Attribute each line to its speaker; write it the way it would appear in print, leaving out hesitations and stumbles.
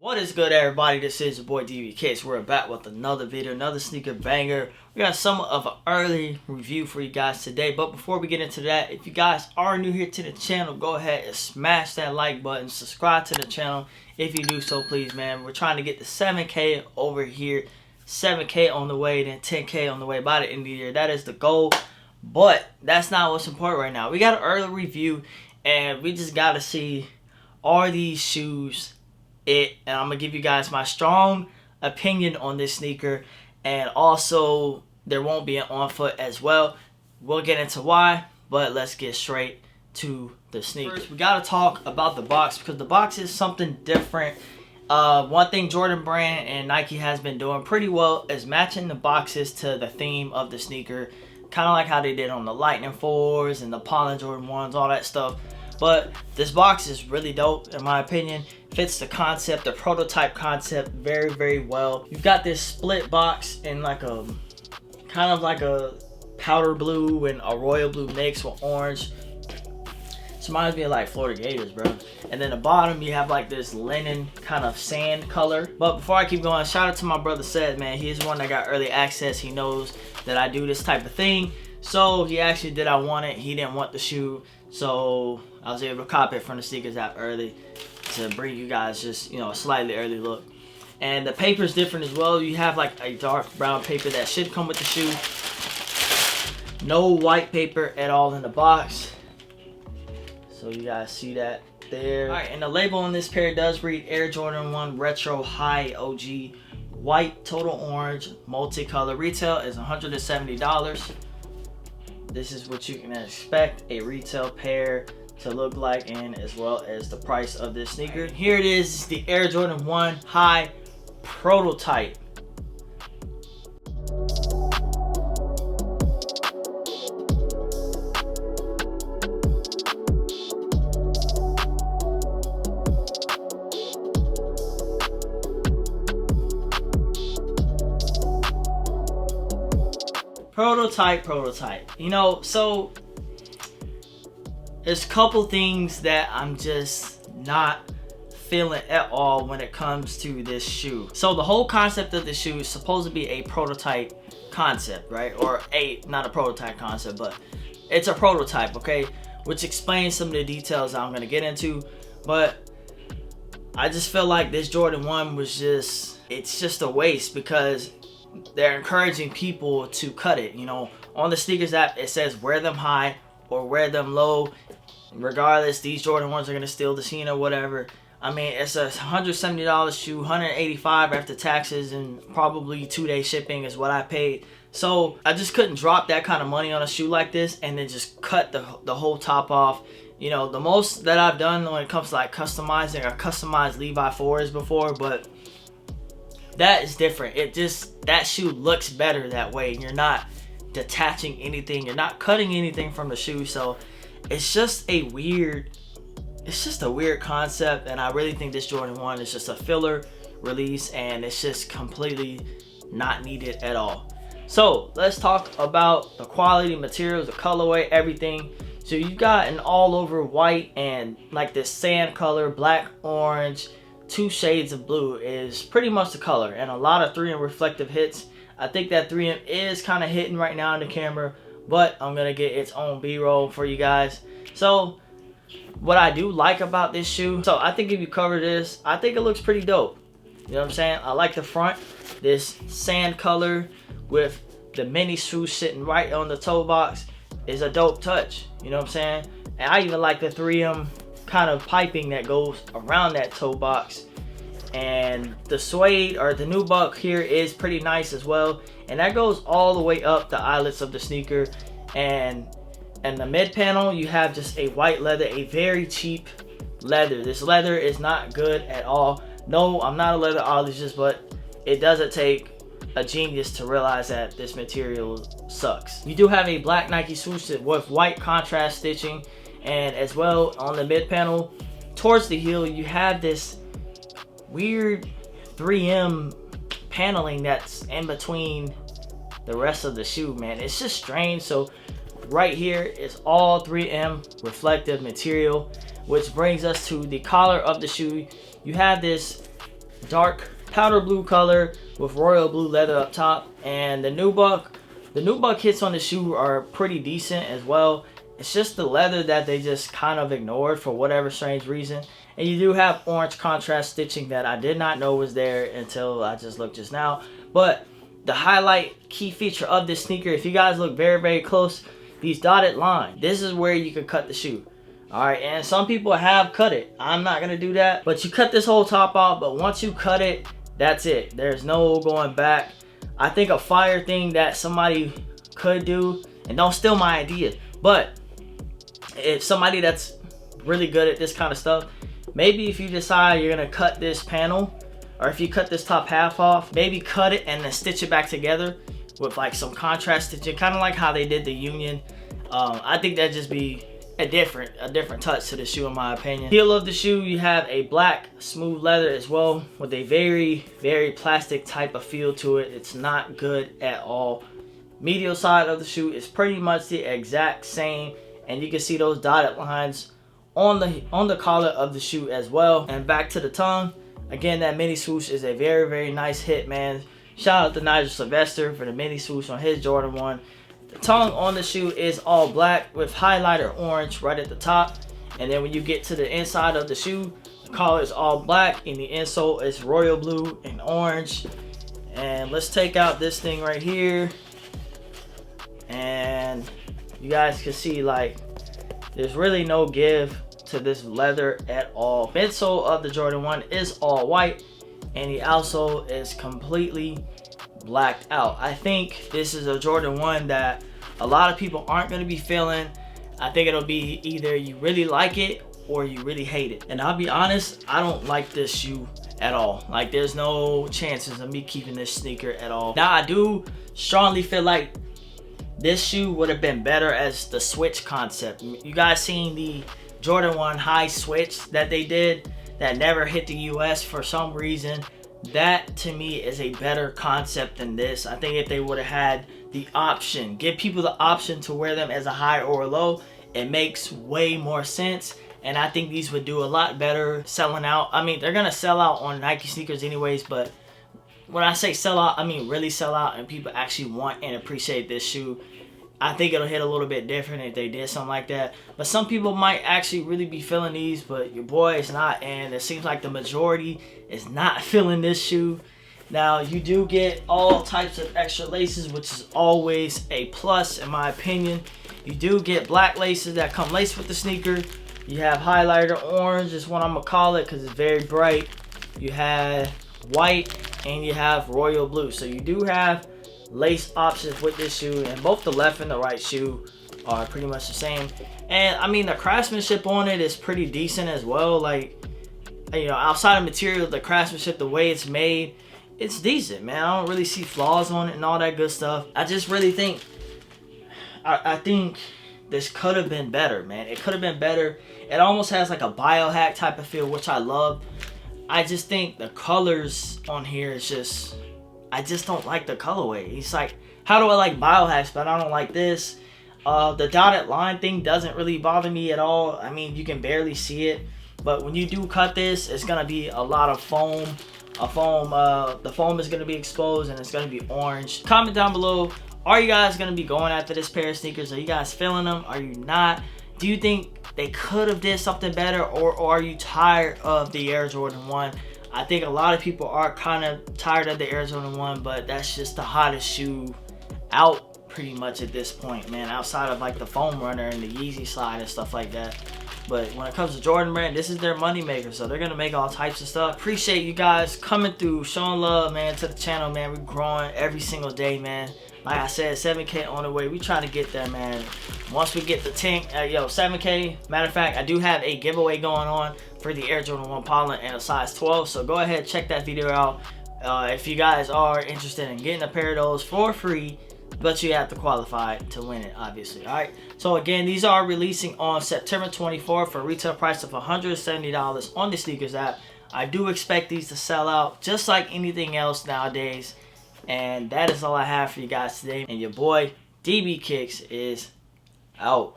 Speaker 1: What is good, everybody? This is your boy DbKicks. We're back with another video, another sneaker banger. We got some of an early review for you guys today. But before we get into that, if you guys are new here to the channel, go ahead and smash that like button. Subscribe to the channel if you do so, please, man. We're trying to get to 7K over here. 7K on the way, then 10K on the way by the end of the year. That is the goal. But that's not what's important right now. We got an early review, and we just got to see, are these shoes it? And I'm gonna give you guys my strong opinion on this sneaker, and also there won't be an on foot as well. We'll get into why, but let's get straight to the sneaker. First, we gotta talk about the box, because the box is something different. One thing Jordan Brand and Nike has been doing pretty well is matching the boxes to the theme of the sneaker, kind of like how they did on the Lightning 4s and the Pollen Jordan 1s, all that stuff. But this box is really dope, in my opinion. Fits the concept, the prototype concept, very, very well. You've got this split box in like a kind of like a powder blue and a royal blue mix with orange. This reminds me of like Florida Gators, bro. And then the bottom, you have like this linen kind of sand color. But before I keep going, shout out to my brother Seth, man. He's the one that got early access. He knows that I do this type of thing. So he actually did I want it. He didn't want the shoe. So I was able to cop it from the sneakers app early to bring you guys just, you know, a slightly early look. And the paper is different as well. You have like a dark brown paper that should come with the shoe. No white paper at all in the box. So you guys see that there. Alright, and the label on this pair does read Air Jordan 1 Retro High OG White Total Orange Multicolor. Retail is $170. This is what you can expect a retail pair to look like, and as well as the price of this sneaker. Here it is, the Air Jordan 1 High Prototype. Prototype. You know, so there's a couple things that I'm just not feeling at all when it comes to this shoe. So the whole concept of the shoe is supposed to be a prototype concept, right? Or not a prototype concept, but it's a prototype, okay? Which explains some of the details I'm gonna get into. But I just feel like this Jordan 1 was it's just a waste, because they're encouraging people to cut it. You know, on the sneakers app it says wear them high or wear them low. Regardless, these Jordan 1s are gonna steal the scene or whatever. I mean, it's a $170 shoe, $185 after taxes, and probably 2-day shipping is what I paid. So I just couldn't drop that kind of money on a shoe like this and then just cut the whole top off. You know, the most that I've done when it comes to like customizing, I customized Levi 4s before, but that is different. That shoe looks better that way. You're not detaching anything. You're not cutting anything from the shoe. So it's just a weird concept. And I really think this Jordan 1 is just a filler release, and it's just completely not needed at all. So let's talk about the quality, materials, the colorway, everything. So you got an all over white and like this sand color, black, orange, 2 shades of blue is pretty much the color, and a lot of 3M reflective hits. I think that 3M is kind of hitting right now in the camera, but I'm gonna get its own B-roll for you guys. So what I do like about this shoe, so I think if you cover this, I think it looks pretty dope. You know what I'm saying? I like the front, this sand color with the mini swoosh sitting right on the toe box is a dope touch. You know what I'm saying? And I even like the 3M kind of piping that goes around that toe box, and the suede or the nubuck here is pretty nice as well, and that goes all the way up the eyelets of the sneaker. And the mid panel, you have just a white leather, a very cheap leather. This leather is not good at all. No, I'm not a leatherologist, but it doesn't take a genius to realize that this material sucks. You do have a black Nike swoosh with white contrast stitching. And as well, on the mid panel, towards the heel, you have this weird 3M paneling that's in between the rest of the shoe, man. It's just strange. So right here is all 3M reflective material, which brings us to the collar of the shoe. You have this dark powder blue color with royal blue leather up top. And the nubuck hits on the shoe are pretty decent as well. It's just the leather that they just kind of ignored for whatever strange reason. And you do have orange contrast stitching that I did not know was there until I just looked just now. But the highlight key feature of this sneaker, if you guys look very, very close, these dotted lines, this is where you can cut the shoe. Alright, and some people have cut it. I'm not going to do that. But you cut this whole top off, but once you cut it, that's it. There's no going back. I think a fire thing that somebody could do, and don't steal my idea, but if somebody that's really good at this kind of stuff, maybe if you decide you're going to cut this panel, or if you cut this top half off, maybe cut it and then stitch it back together with like some contrast stitching, kind of like how they did the Union. I think that'd just be a different touch to the shoe in my opinion. Heel of the shoe, you have a black smooth leather as well with a very, very plastic type of feel to it. It's not good at all. Medial side of the shoe is pretty much the exact same, and you can see those dotted lines on the collar of the shoe as well. And back to the tongue, again, that mini swoosh is a very, very nice hit, man. Shout out to Nigel Sylvester for the mini swoosh on his Jordan 1. The tongue on the shoe is all black with highlighter orange right at the top. And then when you get to the inside of the shoe, the collar is all black and the insole is royal blue and orange. And let's take out this thing right here. And you guys can see, like, there's really no give to this leather at all. Midsole of the Jordan 1 is all white and the outsole is completely blacked out. I think this is a Jordan 1 that a lot of people aren't going to be feeling. I think it'll be either you really like it or you really hate it. And I'll be honest, I don't like this shoe at all. Like, there's no chances of me keeping this sneaker at all. Now, I do strongly feel like this shoe would have been better as the switch concept. You guys seen the Jordan 1 high switch that they did that never hit the US for some reason? That to me is a better concept than this. I think if they would have had the option, give people the option to wear them as a high or a low, it makes way more sense. And I think these would do a lot better selling out. I mean, they're gonna sell out on Nike sneakers anyways, but when I say sell out, I mean really sell out and people actually want and appreciate this shoe. I think it'll hit a little bit different if they did something like that. But some people might actually really be feeling these, but your boy is not. And it seems like the majority is not feeling this shoe. Now, you do get all types of extra laces, which is always a plus in my opinion. You do get black laces that come laced with the sneaker. You have highlighter orange is what I'm going to call it because it's very bright. You have white and you have royal blue. So you do have lace options with this shoe, and both the left and the right shoe are pretty much the same. And I mean, the craftsmanship on it is pretty decent as well. Like, you know, outside of material, the craftsmanship, the way it's made, it's decent, man. I don't really see flaws on it and all that good stuff. I just really think I think this could have been better, man. It could have been better. It almost has like a biohack type of feel, which I love. I just think the colors on here is just, I just don't like the colorway. It's like, how do I like biohacks, but I don't like this? The dotted line thing doesn't really bother me at all. I mean, you can barely see it. But when you do cut this, it's going to be a lot of foam. The foam is going to be exposed and it's going to be orange. Comment down below, are you guys going to be going after this pair of sneakers? Are you guys feeling them? Are you not? Do you think they could have did something better, or are you tired of the Air Jordan 1? I think a lot of people are kind of tired of the Air Jordan 1, but that's just the hottest shoe out pretty much at this point, man, outside of like the foam runner and the Yeezy slide and stuff like that. But when it comes to Jordan brand, this is their moneymaker, so they're gonna make all types of stuff. Appreciate you guys coming through, showing love, man, to the channel, man. We're growing every single day, man. Like I said, 7K on the way. We trying to get there, man. Once we get the 7K. Matter of fact, I do have a giveaway going on for the Air Jordan 1 Pollen and a size 12. So go ahead, check that video out. If you guys are interested in getting a pair of those for free, but you have to qualify to win it, obviously. All right. So again, these are releasing on September 24th for a retail price of $170 on the sneakers app. I do expect these to sell out just like anything else nowadays. And that is all I have for you guys today. And your boy DbKicks is out.